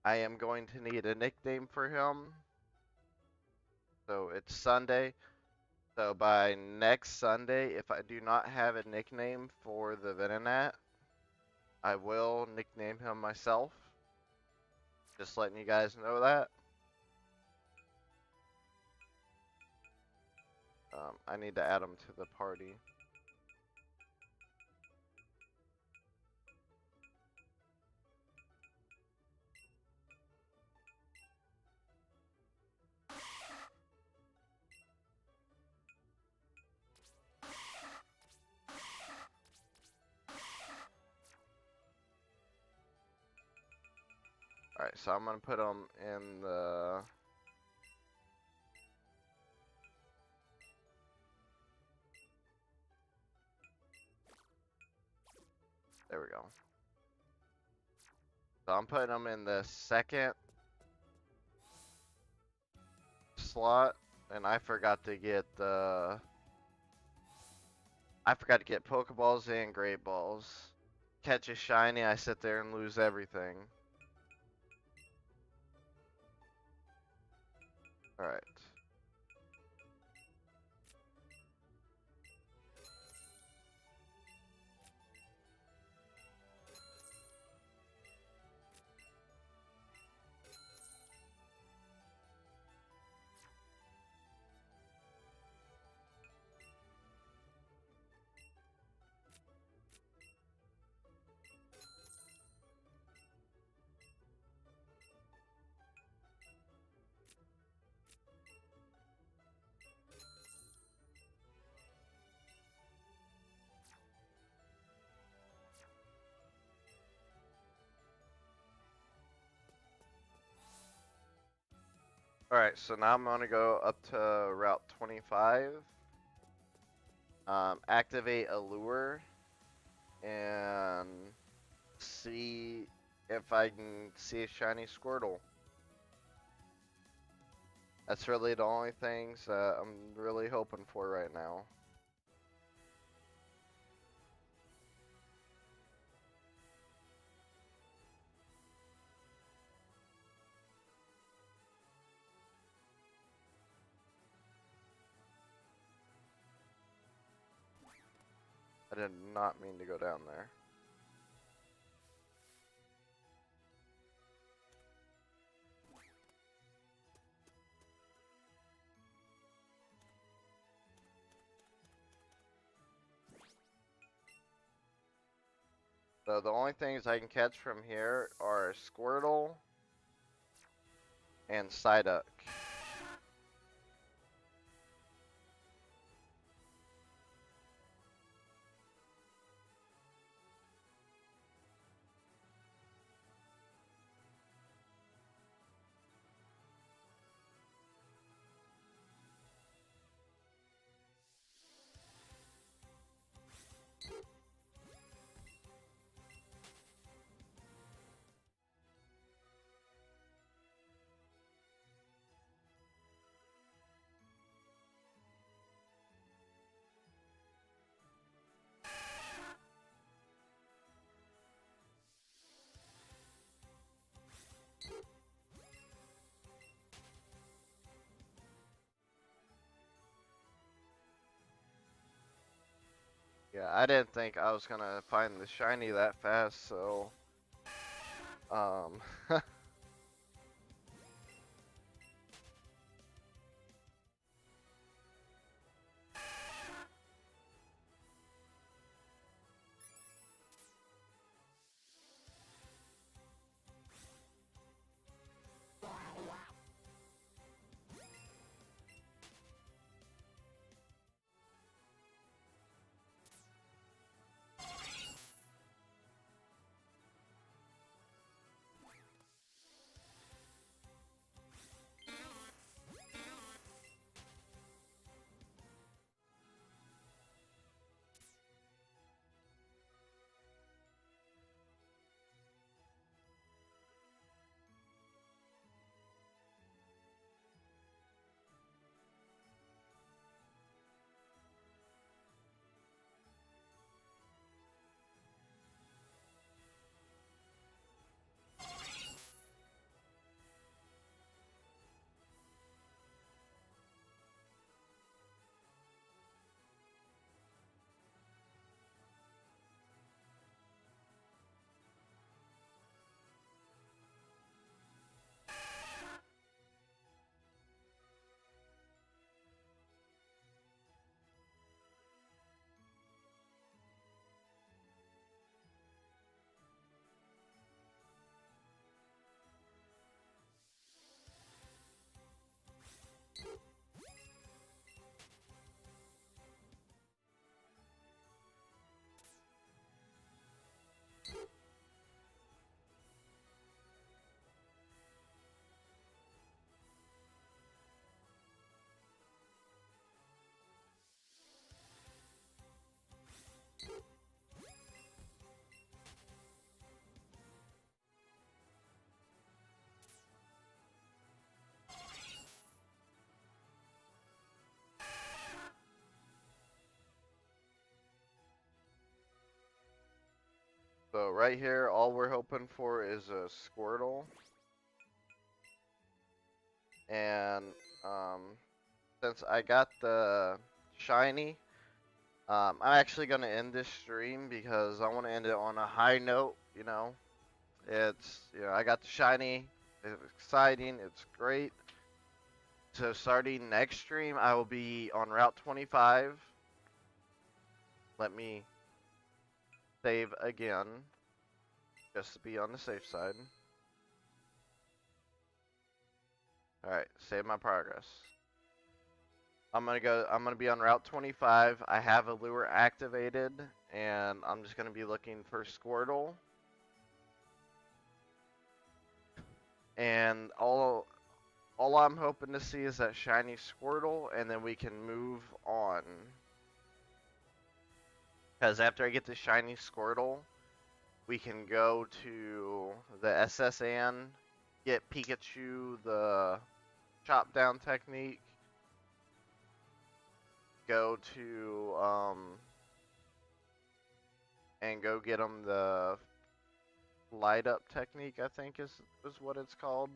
I am going to need a nickname for him. So it's Sunday. So by next Sunday, if I do not have a nickname for the Venonat, I will nickname him myself. Just letting you guys know that. I need to add him to the party. Alright, so I'm gonna put him in the... There we go. So I'm putting him in the second slot, and I forgot to get the... I forgot to get Pokeballs and Great Balls. Catch a shiny, I sit there and lose everything. Alright. Alright, so now I'm gonna go up to Route 25. Activate a lure and see if I can see a shiny Squirtle. That's really the only things I'm really hoping for right now. I did not mean to go down there. So the only things I can catch from here are Squirtle and Psyduck. Yeah, I didn't think I was gonna find the shiny that fast, so um so right here all we're hoping for is a Squirtle. And Since I got the shiny, I'm actually gonna end this stream because I want to end it on a high note. I got the shiny. It's exciting. It's great. So starting next stream, I will be on Route 25. Let me save again, just to be on the safe side. Alright, save my progress. I'm gonna be on Route 25. I have a lure activated, and I'm just gonna be looking for Squirtle. And all I'm hoping to see is that shiny Squirtle, and then we can move on. Because after I get the shiny Squirtle, we can go to the SSN, get Pikachu the chop down technique, go to, and go get him the light up technique, I think is what it's called.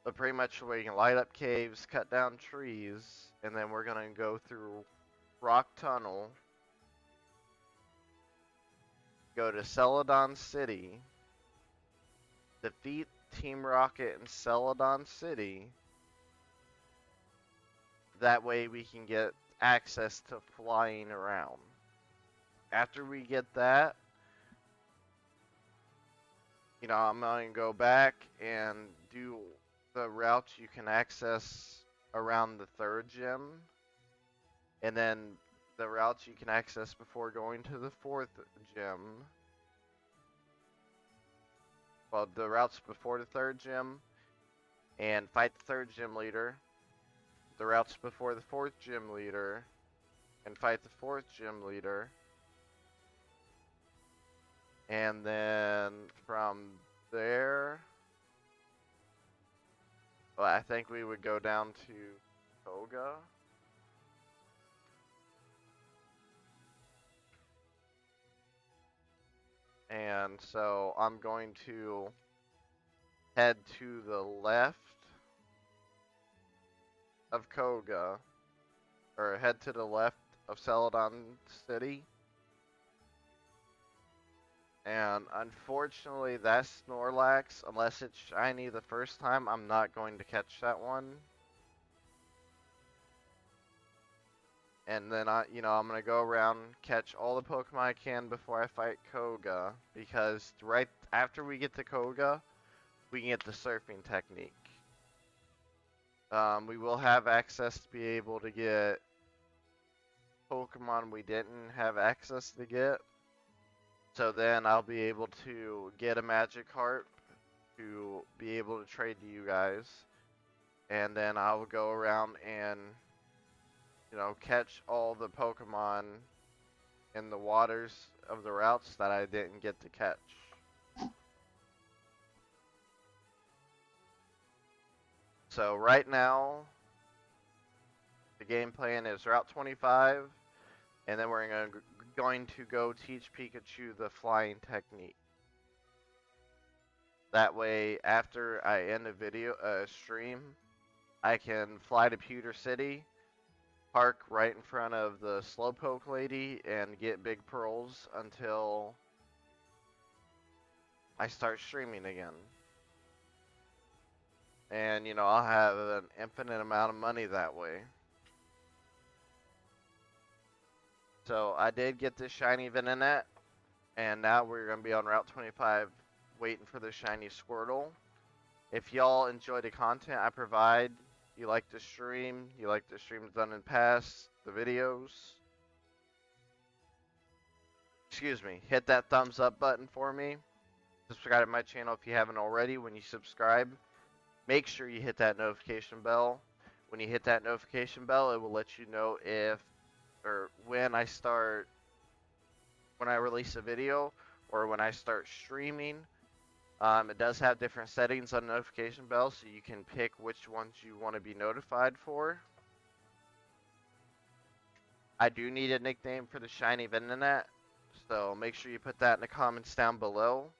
But pretty much we can light up caves, cut down trees, and then we're gonna go through Rock Tunnel, go to Celadon City, defeat Team Rocket in Celadon City. That way we can get access to flying around. After we get that, I'm going to go back and do the routes you can access around the third gym. And then the routes you can access before going to the fourth gym. Well, the routes before the third gym. And fight the third gym leader. The routes before the fourth gym leader. And fight the fourth gym leader. And then from there, well, I think we would go down to Koga. And so I'm going to head to the left of Koga, or head to the left of Celadon City. And unfortunately, that Snorlax, unless it's shiny the first time, I'm not going to catch that one. And then I'm gonna go around, catch all the Pokemon I can before I fight Koga, because right after we get to Koga, we can get the surfing technique. We will have access to be able to get Pokemon we didn't have access to get. So then I'll be able to get a Magikarp to be able to trade to you guys. And then I'll go around and, catch all the Pokemon in the waters of the routes that I didn't get to catch. So right now, the game plan is Route 25, and then we're going to go teach Pikachu the flying technique. That way, after I end a stream, I can fly to Pewter City, park right in front of the Slowpoke lady, and get big pearls until I start streaming again. And, I'll have an infinite amount of money that way. So I did get this shiny Venonat, and now we're going to be on Route 25 waiting for the shiny Squirtle. If y'all enjoy the content I provide, you like the stream, you like the streams done in past, the videos, hit that thumbs up button for me. Subscribe to my channel if you haven't already. When you subscribe, make sure you hit that notification bell. When you hit that notification bell, it will let you know when I release a video or when I start streaming. It does have different settings on notification bell, so you can pick which ones you want to be notified for. I do need a nickname for the shiny Venonat, so make sure you put that in the comments down below.